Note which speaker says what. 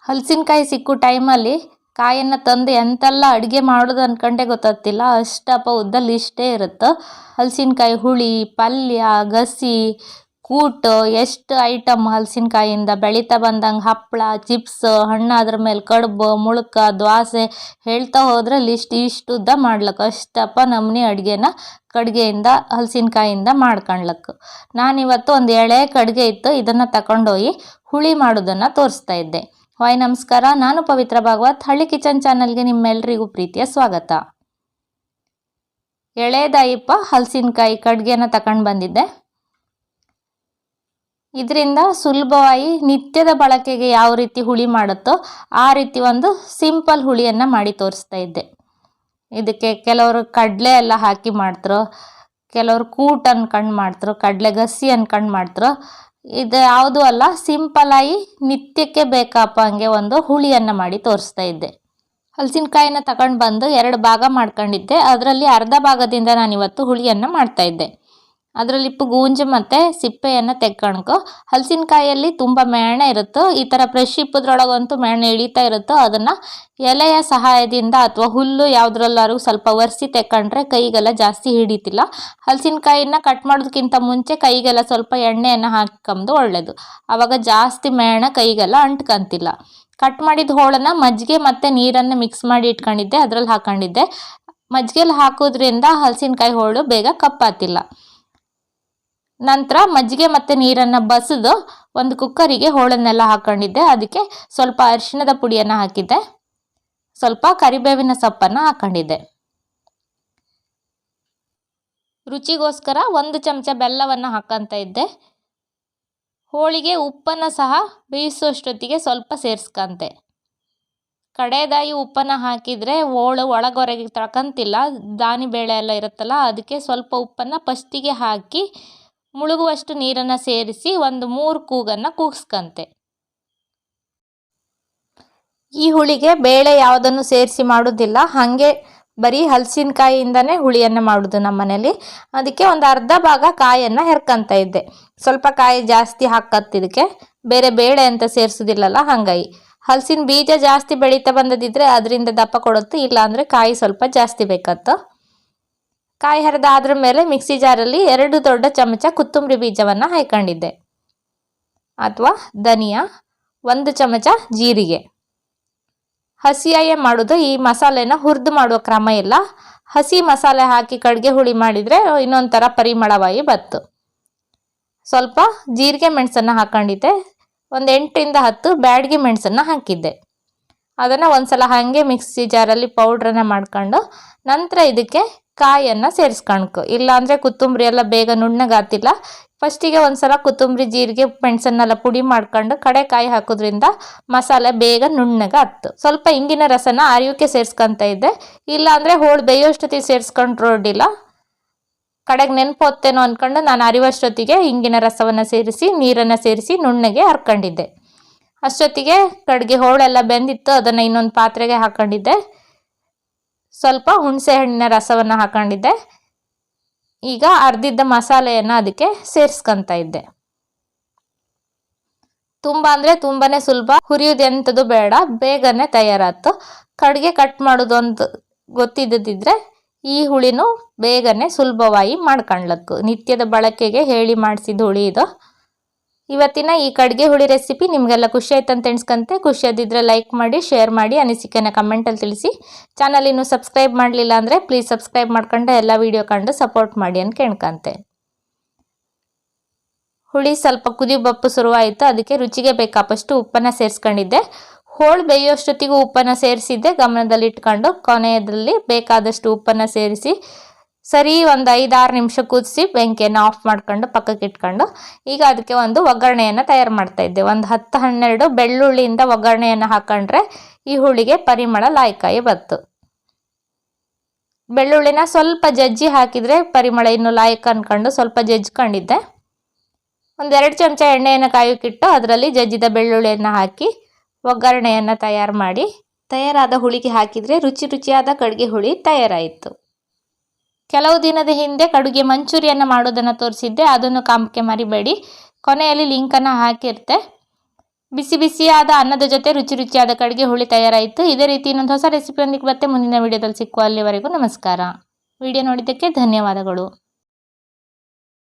Speaker 1: ಹಲಸಿನಕಾಯಿ ಸಿಕ್ಕೋ ಟೈಮಲ್ಲಿ ಕಾಯನ್ನು ತಂದು ಎಂತೆಲ್ಲ ಅಡುಗೆ ಮಾಡೋದು ಅಂದ್ಕೊಂಡೇ ಗೊತ್ತಾಗ್ತಿಲ್ಲ. ಅಷ್ಟಪ್ಪ ಉದ್ದ ಲಿಸ್ಟೇ ಇರುತ್ತೆ. ಹಲಸಿನಕಾಯಿ ಹುಳಿ, ಪಲ್ಯ, ಗಸಿ, ಕೂಟು, ಎಷ್ಟು ಐಟಮ್ ಹಲಸಿನಕಾಯಿಂದ ಬೆಳೀತಾ ಬಂದಂಗೆ ಹಪ್ಪಳ, ಚಿಪ್ಸ್, ಹಣ್ಣಾದ್ರ ಮೇಲೆ ಕಡುಬು, ಮುಳ್ಕ, ದ್ವಾಸೆ ಹೇಳ್ತಾ ಹೋದರೆ ಲಿಸ್ಟ್ ಇಷ್ಟು ಉದ್ದ ಮಾಡ್ಲಕ್ಕೆ ಅಷ್ಟಪ್ಪ ನಮ್ನಿ ಅಡುಗೆನ ಕಡ್ಗೆಯಿಂದ ಹಲಸಿನಕಾಯಿಂದ ಮಾಡ್ಕೊಳ್ಲಕ್ಕೆ. ನಾನಿವತ್ತು ಒಂದು ಎಳೆ ಕಡ್ಗೆ ಇತ್ತು, ಇದನ್ನು ತಗೊಂಡೋಗಿ ಹುಳಿ ಮಾಡೋದನ್ನು ತೋರಿಸ್ತಾ ಇದ್ದೆ. ಹಾಯ್ ನಮಸ್ಕಾರ, ನಾನು ಪವಿತ್ರ ಭಾಗವತ್. ಹಳ್ಳಿ ಕಿಚನ್ ಚಾನಲ್ಗೆ ನಿಮ್ಮೆಲ್ಲರಿಗೂ ಪ್ರೀತಿಯ ಸ್ವಾಗತ. ಎಳೆದಾಯಿಪ್ಪ ಹಲಸಿನಕಾಯಿ ಕಡ್ಗೆನ ತಗೊಂಡು ಬಂದಿದ್ದೆ. ಇದರಿಂದ ಸುಲಭವಾಗಿ ನಿತ್ಯದ ಬಳಕೆಗೆ ಯಾವ ರೀತಿ ಹುಳಿ ಮಾಡುತ್ತೋ ಆ ರೀತಿ ಒಂದು ಸಿಂಪಲ್ ಹುಳಿಯನ್ನು ಮಾಡಿ ತೋರಿಸ್ತಾ ಇದ್ದೆ. ಇದಕ್ಕೆ ಕೆಲವರು ಕಡಲೆ ಎಲ್ಲ ಹಾಕಿ ಮಾಡ್ತಾರೆ, ಕೆಲವರು ಕೂಟ್ ಅನ್ಕೊಂಡು ಮಾಡ್ತಾರೆ, ಕಡಲೆ ಗಸಿ ಅನ್ಕೊಂಡು ಮಾಡ್ತಾರೆ. ಇದು ಯಾವುದೂ ಅಲ್ಲ, ಸಿಂಪಲಾಗಿ ನಿತ್ಯಕ್ಕೆ ಬೇಕಪ್ಪ ಹಂಗೆ ಒಂದು ಹುಳಿಯನ್ನು ಮಾಡಿ ತೋರಿಸ್ತಾ ಇದ್ದೆ. ಹಲಸಿನಕಾಯಿನ ತಗೊಂಡು ಬಂದು 2 ಭಾಗ ಮಾಡ್ಕೊಂಡಿದ್ದೆ. ಅದರಲ್ಲಿ ಅರ್ಧ ಭಾಗದಿಂದ ನಾನಿವತ್ತು ಹುಳಿಯನ್ನು ಮಾಡ್ತಾ ಇದ್ದೆ. ಅದರಲ್ಲಿ ಗೂಂಜು ಮತ್ತು ಸಿಪ್ಪೆಯನ್ನು ತೆಕ್ಕೊಳ್ಕೊ. ಹಲಸಿನಕಾಯಲ್ಲಿ ತುಂಬ ಮೇಣ ಇರುತ್ತೋ, ಈ ಥರ ಫ್ರೆಶ್ ಇಪ್ಪದ್ರೊಳಗಂತೂ ಮೇಣ ಇಳಿತಾ ಇರುತ್ತೋ, ಅದನ್ನು ಎಲೆಯ ಸಹಾಯದಿಂದ ಅಥವಾ ಹುಲ್ಲು ಯಾವುದ್ರಲ್ಲಾರು ಸ್ವಲ್ಪ ಒರೆಸಿ ತೆಕ್ಕೊಂಡ್ರೆ ಕೈಗೆಲ್ಲ ಜಾಸ್ತಿ ಹಿಡಿತಿಲ್ಲ. ಹಲಸಿನಕಾಯಿನ ಕಟ್ ಮಾಡೋದಕ್ಕಿಂತ ಮುಂಚೆ ಕೈಗೆಲ್ಲ ಸ್ವಲ್ಪ ಎಣ್ಣೆಯನ್ನು ಹಾಕ್ಕೊಂಡು ಒಳ್ಳೆಯದು, ಆವಾಗ ಜಾಸ್ತಿ ಮೇಣ ಕೈಗೆಲ್ಲ ಅಂಟ್ಕೊಂತಿಲ್ಲ. ಕಟ್ ಮಾಡಿದ ಹೋಳನ್ನು ಮಜ್ಜಿಗೆ ಮತ್ತು ನೀರನ್ನು ಮಿಕ್ಸ್ ಮಾಡಿ ಇಟ್ಕೊಂಡಿದ್ದೆ, ಅದರಲ್ಲಿ ಹಾಕೊಂಡಿದ್ದೆ. ಮಜ್ಜಿಗೆಲಿ ಹಾಕೋದ್ರಿಂದ ಹಲಸಿನಕಾಯಿ ಹೋಳು ಬೇಗ ಕಪ್ಪಾತಿಲ್ಲ. ನಂತರ ಮಜ್ಜಿಗೆ ಮತ್ತು ನೀರನ್ನು ಬಸಿದು ಒಂದು ಕುಕ್ಕರಿಗೆ ಹೋಳನ್ನೆಲ್ಲ ಹಾಕೊಂಡಿದ್ದೆ. ಅದಕ್ಕೆ ಸ್ವಲ್ಪ ಅರಿಶಿಣದ ಪುಡಿಯನ್ನು ಹಾಕಿದ್ದೆ, ಸ್ವಲ್ಪ ಕರಿಬೇವಿನ ಸೊಪ್ಪನ್ನು ಹಾಕೊಂಡಿದ್ದೆ. ರುಚಿಗೋಸ್ಕರ 1 ಚಮಚ ಬೆಲ್ಲವನ್ನು ಹಾಕಂತ ಇದ್ದೆ. ಹೋಳಿಗೆ ಉಪ್ಪನ್ನು ಸಹ ಬೇಯಿಸೋಷ್ಟೊತ್ತಿಗೆ ಸ್ವಲ್ಪ ಸೇರಿಸ್ಕಂತೆ. ಕಡೆದಾಗಿ ಉಪ್ಪನ್ನು ಹಾಕಿದರೆ ಹೋಳು ಒಳಗೊರೆಗೆ ತಳ್ಕೊಂತಿಲ್ಲ, ದಾನಿ ಬೇಳೆ ಎಲ್ಲ ಇರುತ್ತಲ್ಲ, ಅದಕ್ಕೆ ಸ್ವಲ್ಪ ಉಪ್ಪನ್ನು ಫಸ್ಟಿಗೆ ಹಾಕಿ ಮುಳುಗುವಷ್ಟು ನೀರನ್ನು ಸೇರಿಸಿ ಒಂದು 3 ಕೂಗನ್ನು ಕೂಗಿಸ್ಕಂತೆ. ಈ ಹುಳಿಗೆ ಬೇಳೆ ಯಾವುದನ್ನು ಸೇರಿಸಿ ಮಾಡೋದಿಲ್ಲ, ಹಾಗೆ ಬರೀ ಹಲಸಿನಕಾಯಿಯಿಂದನೇ ಹುಳಿಯನ್ನು ಮಾಡೋದು ನಮ್ಮ ಮನೇಲಿ. ಅದಕ್ಕೆ ಒಂದು ಅರ್ಧ ಭಾಗ ಕಾಯನ್ನು ಹೆರ್ಕೊಂತ ಇದ್ದೆ. ಸ್ವಲ್ಪ ಕಾಯಿ ಜಾಸ್ತಿ ಹಾಕತ್ತಿದ್ದಕ್ಕೆ, ಬೇರೆ ಬೇಳೆ ಅಂತ ಸೇರಿಸೋದಿಲ್ಲಲ್ಲ, ಹಾಗಾಗಿ. ಹಲಸಿನ ಬೀಜ ಜಾಸ್ತಿ ಬೆಳೀತಾ ಬಂದದಿದ್ರೆ ಅದರಿಂದ ದಪ್ಪ ಕೊಡುತ್ತೆ, ಇಲ್ಲಾಂದರೆ ಕಾಯಿ ಸ್ವಲ್ಪ ಜಾಸ್ತಿ ಬೇಕತ್ತು. ಕಾಯಿ ಹರಿದಾದ್ರ ಮೇಲೆ ಮಿಕ್ಸಿ ಜಾರಲ್ಲಿ 2 ದೊಡ್ಡ ಚಮಚ ಕೊತ್ತಂಬರಿ ಬೀಜವನ್ನು ಹಾಕೊಂಡಿದ್ದೆ ಅಥವಾ ಧನಿಯಾ, 1 ಚಮಚ ಜೀರಿಗೆ. ಹಸಿಯಾಯೇ ಮಾಡೋದು, ಈ ಮಸಾಲೆನ ಹುರಿದು ಮಾಡುವ ಕ್ರಮ ಇಲ್ಲ. ಹಸಿ ಮಸಾಲೆ ಹಾಕಿ ಕಡ್ಗೆ ಹುಳಿ ಮಾಡಿದರೆ ಇನ್ನೊಂಥರ ಪರಿಮಳವಾಗಿ ಬತ್ತು. ಸ್ವಲ್ಪ ಜೀರಿಗೆ ಮೆಣಸನ್ನು ಹಾಕೊಂಡಿದ್ದೆ, ಒಂದು 8ರಿಂದ 10 ಬ್ಯಾಡಗಿ ಮೆಣಸನ್ನು ಹಾಕಿದ್ದೆ. ಅದನ್ನು ಒಂದ್ಸಲ ಹಾಗೆ ಮಿಕ್ಸಿ ಜಾರಲ್ಲಿ ಪೌಡ್ರನ್ನ ಮಾಡ್ಕೊಂಡು ನಂತರ ಇದಕ್ಕೆ ಕಾಯನ್ನು ಸೇರಿಸ್ಕೊಳ್ಕೊ. ಇಲ್ಲಾಂದರೆ ಕೊತ್ತಂಬರಿ ಎಲ್ಲ ಬೇಗ ನುಣ್ಣಗಾತಿಲ್ಲ. ಫಸ್ಟಿಗೆ ಒಂದ್ಸಲ ಕೊತ್ತಂಬರಿ, ಜೀರಿಗೆ, ಮೆಣಸನ್ನೆಲ್ಲ ಪುಡಿ ಮಾಡ್ಕೊಂಡು ಕಡೆ ಕಾಯಿ ಹಾಕೋದ್ರಿಂದ ಮಸಾಲೆ ಬೇಗ ನುಣ್ಣಗಾತು. ಸ್ವಲ್ಪ ಇಂಗಿನ ರಸನ ಅರಿಯೋಕ್ಕೆ ಸೇರಿಸ್ಕೊತ ಇದ್ದೆ, ಇಲ್ಲಾಂದರೆ ಹೋಳು ಬೇಯೋಷ್ಟೊತ್ತಿಗೆ ಸೇರಿಸ್ಕೊಂಡ್ರು ಅಡ್ಡಿಲ್ಲ. ಕಡೆಗೆ ನೆನಪೊತ್ತೇನೋ ಅಂದ್ಕೊಂಡು ನಾನು ಅರಿವಷ್ಟೊತ್ತಿಗೆ ಇಂಗಿನ ರಸವನ್ನು ಸೇರಿಸಿ ನೀರನ್ನು ಸೇರಿಸಿ ನುಣ್ಣಗೆ ಹರ್ಕೊಂಡಿದ್ದೆ. ಅಷ್ಟೊತ್ತಿಗೆ ಕಡೆಗೆ ಹೋಳೆಲ್ಲ ಬೆಂದಿತ್ತು, ಅದನ್ನು ಇನ್ನೊಂದು ಪಾತ್ರೆಗೆ ಹಾಕೊಂಡಿದ್ದೆ. ಸ್ವಲ್ಪ ಹುಣಸೆ ಹಣ್ಣಿನ ರಸವನ್ನು ಹಾಕೊಂಡಿದ್ದೆ. ಈಗ ಅರ್ದಿದ್ದ ಮಸಾಲೆಯನ್ನು ಅದಕ್ಕೆ ಸೇರಿಸ್ಕೊಂತ ಇದ್ದೆ. ತುಂಬ ಅಂದರೆ ತುಂಬಾನೇ ಸುಲಭ, ಹುರಿಯೋದು ಎಂಥದ್ದು ಬೇಡ, ಬೇಗನೆ ತಯಾರಾಯ್ತು. ಕಡ್ಗೆ ಕಟ್ ಮಾಡೋದು ಅಂತ ಗೊತ್ತಿದ್ದಿದ್ರೆ ಈ ಹುಳಿನೂ ಬೇಗನೆ ಸುಲಭವಾಗಿ ಮಾಡ್ಕೊಳ್ಲಕ್ಕು. ನಿತ್ಯದ ಬಳಕೆಗೆ ಹೇಳಿ ಮಾಡಿಸಿದ ಹುಳಿ ಇದು. ಇವತ್ತಿನ ಈ ಕಡ್ಗೆ ಹುಳಿ ರೆಸಿಪಿ ನಿಮಗೆಲ್ಲ ಖುಷಿ ಆಯ್ತು ಅಂತ ಎಣಿಸ್ಕೊಂತೆ. ಖುಷಿ ಆದಿದ್ರೆ ಲೈಕ್ ಮಾಡಿ, ಶೇರ್ ಮಾಡಿ, ಅನಿಸಿಕೆನ ಕಮೆಂಟಲ್ಲಿ ತಿಳಿಸಿ. ಚಾನಲ್ ಇನ್ನೂ ಸಬ್ಸ್ಕ್ರೈಬ್ ಮಾಡಲಿಲ್ಲ ಅಂದರೆ ಪ್ಲೀಸ್ ಸಬ್ಸ್ಕ್ರೈಬ್ ಮಾಡ್ಕೊಂಡು ಎಲ್ಲ ವಿಡಿಯೋ ಕಂಡು ಸಪೋರ್ಟ್ ಮಾಡಿ ಅಂತ ಕೇಳ್ಕೊಂತೆ. ಹುಳಿ ಸ್ವಲ್ಪ ಕುದಿ ಬಪ್ಪು ಶುರುವಾಯಿತು, ಅದಕ್ಕೆ ರುಚಿಗೆ ಬೇಕಾಪಷ್ಟು ಉಪ್ಪನ್ನು ಸೇರಿಸ್ಕೊಂಡಿದ್ದೆ. ಹೋಳು ಬೇಯೋಷ್ಟೊತ್ತಿಗೂ ಉಪ್ಪನ್ನು ಸೇರಿಸಿದ್ದೆ, ಗಮನದಲ್ಲಿ ಇಟ್ಕೊಂಡು ಕೊನೆಯದಲ್ಲಿ ಬೇಕಾದಷ್ಟು ಉಪ್ಪನ್ನು ಸೇರಿಸಿ ಸರಿ ಒಂದು 5-6 ನಿಮಿಷ ಕುದಿಸಿ ಬೆಂಕಿಯನ್ನು ಆಫ್ ಮಾಡ್ಕೊಂಡು ಪಕ್ಕಕ್ಕೆ ಇಟ್ಕೊಂಡು ಈಗ ಅದಕ್ಕೆ ಒಂದು ಒಗ್ಗರಣೆಯನ್ನು ತಯಾರು ಮಾಡ್ತಾ ಇದ್ದೆ. ಒಂದು 10-12 ಬೆಳ್ಳುಳ್ಳಿಯಿಂದ ಒಗ್ಗರಣೆಯನ್ನು ಹಾಕೊಂಡ್ರೆ ಈ ಹುಳಿಗೆ ಪರಿಮಳ ಲಾಯಕಾಯಿ ಬತ್ತು. ಬೆಳ್ಳುಳ್ಳಿನ ಸ್ವಲ್ಪ ಜಜ್ಜಿ ಹಾಕಿದರೆ ಪರಿಮಳ ಇನ್ನು ಲಾಯಕ ಅಂದ್ಕೊಂಡು ಸ್ವಲ್ಪ ಜಜ್ಕೊಂಡಿದ್ದೆ. ಒಂದು 2 ಚಮಚ ಎಣ್ಣೆಯನ್ನು ಕಾಯೋಕ್ಕಿಟ್ಟು ಅದರಲ್ಲಿ ಜಜ್ಜಿದ ಬೆಳ್ಳುಳ್ಳಿಯನ್ನು ಹಾಕಿ ಒಗ್ಗರಣೆಯನ್ನು ತಯಾರು ಮಾಡಿ ತಯಾರಾದ ಹುಳಿಗೆ ಹಾಕಿದರೆ ರುಚಿಯಾದ ಕಡ್ಗೆ ಹುಳಿ ತಯಾರಾಯಿತು. ಕೆಲವು ದಿನದ ಹಿಂದೆ ಕಡುಗೆ ಮಂಚೂರಿಯನ್ನು ಮಾಡೋದನ್ನು ತೋರಿಸಿದ್ದೆ, ಅದನ್ನು ಕಾಮಕ್ಕೆ ಮರಿಬೇಡಿ, ಕೊನೆಯಲ್ಲಿ ಲಿಂಕನ್ನು ಹಾಕಿರ್ತೆ. ಬಿಸಿ ಬಿಸಿಯಾದ ಅನ್ನದ ಜೊತೆ ರುಚಿ ರುಚಿಯಾದ ಕಡಿಗೆ ಹುಳಿ ತಯಾರಾಯಿತು. ಇದೇ ರೀತಿ ಇನ್ನೊಂದು ಹೊಸ ರೆಸಿಪಿಯೊಂದಿಗೆ ಮತ್ತೆ ಮುಂದಿನ ವಿಡಿಯೋದಲ್ಲಿ ಸಿಕ್ಕುವ. ಅಲ್ಲಿವರೆಗೂ ನಮಸ್ಕಾರ. ವಿಡಿಯೋ ನೋಡಿದ್ದಕ್ಕೆ ಧನ್ಯವಾದಗಳು.